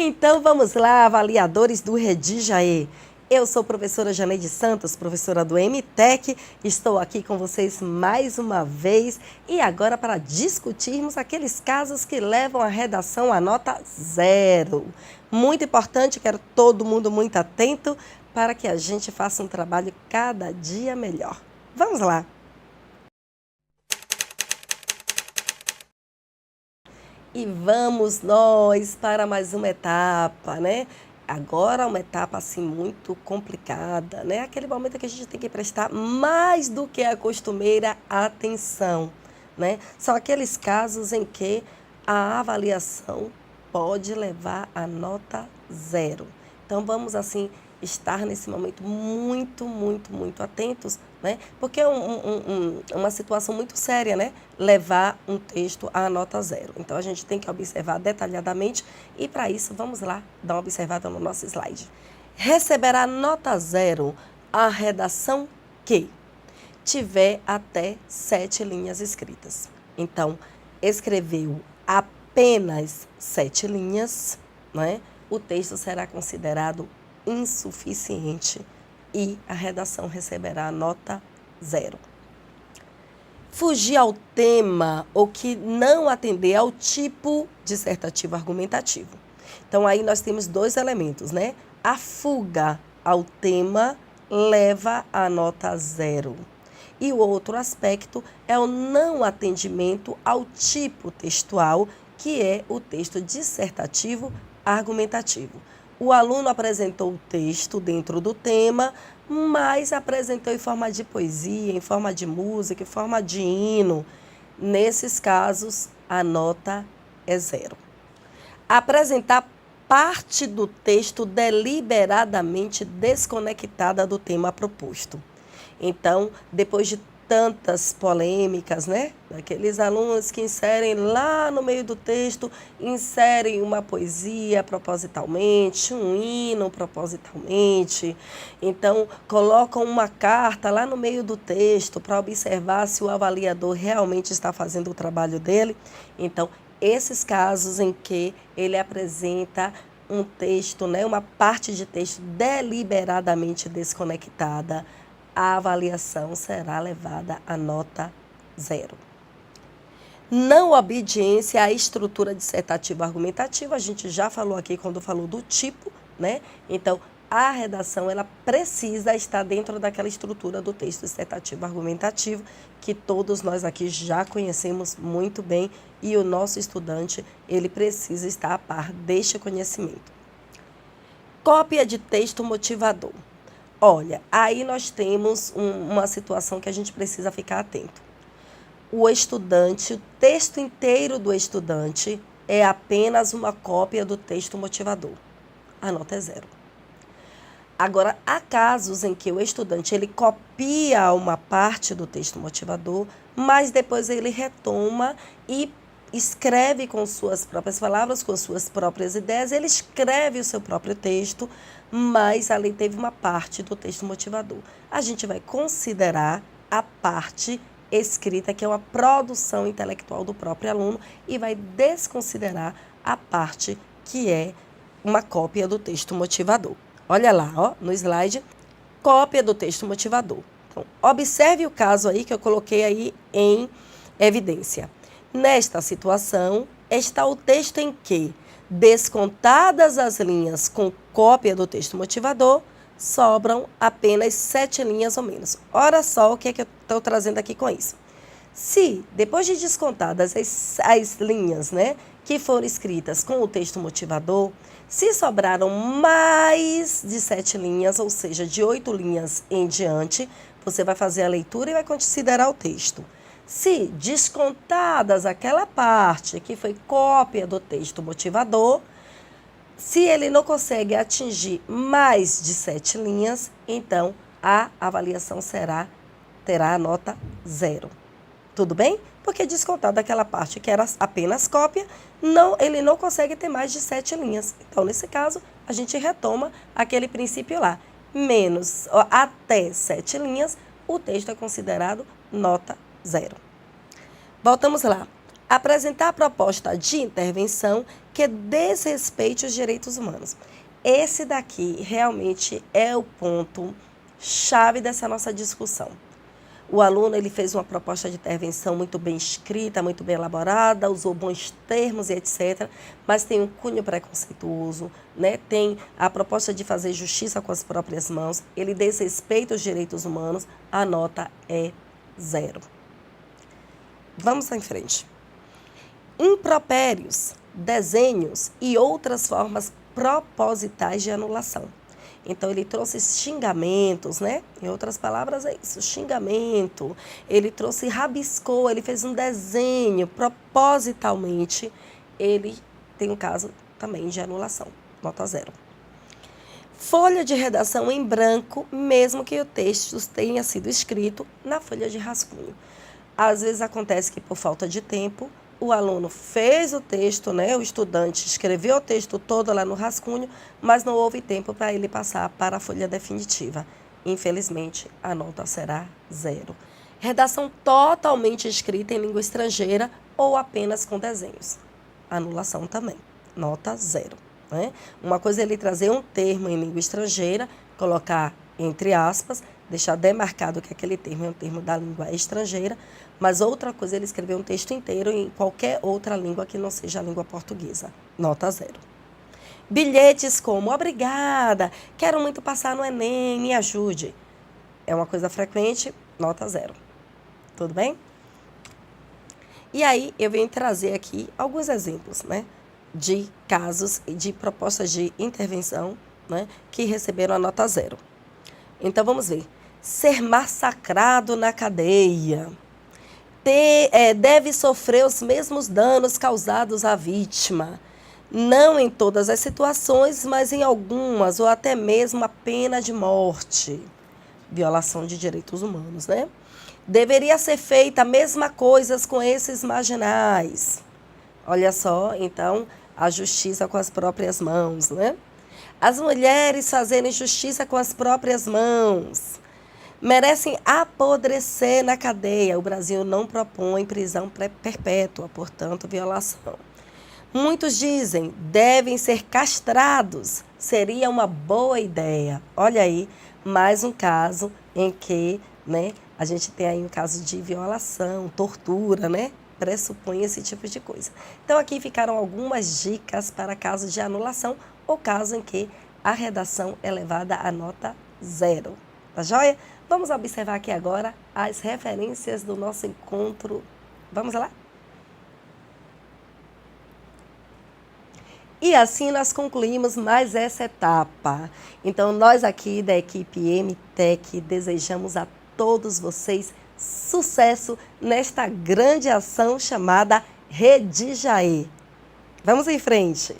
Então vamos lá, avaliadores do Redijaê. Eu sou a professora Janeide Santos, professora do MTech. Estou aqui com vocês mais uma vez e agora para discutirmos aqueles casos que levam a redação à nota 0. Muito importante, quero todo mundo muito atento para que a gente faça um trabalho cada dia melhor. Vamos lá! E vamos nós para mais uma etapa, né? Agora uma etapa assim muito complicada, né? Aquele momento que a gente tem que prestar mais do que a costumeira atenção, né? São aqueles casos em que a avaliação pode levar a nota 0. Então vamos assim estar nesse momento muito atentos, né? Porque é uma situação muito séria, né? Levar um texto à nota 0. Então a gente tem que observar detalhadamente e para isso vamos lá dar uma observada no nosso slide. Receberá nota 0 a redação que tiver até 7 linhas escritas. Então, escreveu apenas 7 linhas, né? O texto será considerado insuficiente e a redação receberá nota 0. Fugir ao tema ou que não atender ao tipo dissertativo argumentativo. Então, aí nós temos dois elementos, né? A fuga ao tema leva a nota 0. E o outro aspecto é o não atendimento ao tipo textual, que é o texto dissertativo argumentativo. O aluno apresentou o texto dentro do tema, mas apresentou em forma de poesia, em forma de música, em forma de hino. Nesses casos, a nota é 0. Apresentar parte do texto deliberadamente desconectada do tema proposto. Então, depois de tantas polêmicas, né? Aqueles alunos que inserem lá no meio do texto, inserem uma poesia propositalmente, um hino propositalmente. Então, colocam uma carta lá no meio do texto para observar se o avaliador realmente está fazendo o trabalho dele. Então, esses casos em que ele apresenta um texto, né? Uma parte de texto deliberadamente desconectada, a avaliação será levada a nota 0. Não obediência à estrutura dissertativa argumentativa, a gente já falou aqui quando falou do tipo, né? Então, a redação ela precisa estar dentro daquela estrutura do texto dissertativo argumentativo que todos nós aqui já conhecemos muito bem e o nosso estudante ele precisa estar a par deste conhecimento. Cópia de texto motivador. Olha, aí nós temos uma situação que a gente precisa ficar atento. O estudante, o texto inteiro do estudante é apenas uma cópia do texto motivador. A nota é 0. Agora, há casos em que o estudante ele copia uma parte do texto motivador, mas depois ele retoma e escreve com suas próprias palavras, com suas próprias ideias, ele escreve o seu próprio texto, mas ali teve uma parte do texto motivador. A gente vai considerar a parte escrita, que é uma produção intelectual do próprio aluno, e vai desconsiderar a parte que é uma cópia do texto motivador. Olha lá, ó, no slide, cópia do texto motivador. Então, observe o caso aí que eu coloquei aí em evidência. Nesta situação, está o texto em que, descontadas as linhas com cópia do texto motivador, sobram apenas 7 linhas ou menos. Olha só o que é que eu estou trazendo aqui com isso. Se, depois de descontadas as linhas, né, que foram escritas com o texto motivador, se sobraram mais de 7 linhas, ou seja, de 8 linhas em diante, você vai fazer a leitura e vai considerar o texto. Se descontadas aquela parte que foi cópia do texto motivador, se ele não consegue atingir mais de 7 linhas, então a avaliação terá a nota 0. Tudo bem? Porque descontada aquela parte que era apenas cópia, ele não consegue ter mais de 7 linhas. Então, nesse caso, a gente retoma aquele princípio lá. Até 7 linhas, o texto é considerado nota 0. Voltamos lá. Apresentar a proposta de intervenção que desrespeite os direitos humanos. Esse daqui realmente é o ponto chave dessa nossa discussão. O aluno ele fez uma proposta de intervenção muito bem escrita, muito bem elaborada, usou bons termos e etc., mas tem um cunho preconceituoso, né? Tem a proposta de fazer justiça com as próprias mãos, ele desrespeita os direitos humanos, a nota é 0. Vamos em frente. Impropérios, desenhos e outras formas propositais de anulação. Então, ele trouxe xingamentos, né? Em outras palavras, é isso, xingamento. Ele trouxe, rabiscou, ele fez um desenho propositalmente. Ele tem um caso também de anulação, nota 0. Folha de redação em branco, mesmo que o texto tenha sido escrito na folha de rascunho. Às vezes acontece que, por falta de tempo, o aluno fez o texto, né? O estudante escreveu o texto todo lá no rascunho, mas não houve tempo para ele passar para a folha definitiva. Infelizmente, a nota será 0. Redação totalmente escrita em língua estrangeira ou apenas com desenhos. Anulação também, nota 0. Né? Uma coisa é ele trazer um termo em língua estrangeira, colocar entre aspas, deixar demarcado que aquele termo é um termo da língua estrangeira, mas outra coisa é ele escrever um texto inteiro em qualquer outra língua que não seja a língua portuguesa. Nota 0. Bilhetes como, obrigada, quero muito passar no Enem, me ajude. É uma coisa frequente, nota 0. Tudo bem? E aí, eu venho trazer aqui alguns exemplos, né, de casos e de propostas de intervenção, né, que receberam a nota 0. Então, vamos ver. Ser massacrado na cadeia. Deve sofrer os mesmos danos causados à vítima. Não em todas as situações, mas em algumas, ou até mesmo a pena de morte. Violação de direitos humanos, né? Deveria ser feita a mesma coisa com esses marginais. Olha só, então, a justiça com as próprias mãos, né? As mulheres fazerem justiça com as próprias mãos. Merecem apodrecer na cadeia. O Brasil não propõe prisão perpétua, portanto, violação. Muitos dizem, devem ser castrados. Seria uma boa ideia. Olha aí, mais um caso em que, né, a gente tem aí um caso de violação, tortura, né? Pressupõe esse tipo de coisa. Então, aqui ficaram algumas dicas para casos de anulação ou caso em que a redação é levada a nota 0. Tá joia? Vamos observar aqui agora as referências do nosso encontro. Vamos lá? E assim nós concluímos mais essa etapa. Então, nós aqui da equipe MTech desejamos a todos vocês sucesso nesta grande ação chamada Redijaê. Vamos em frente!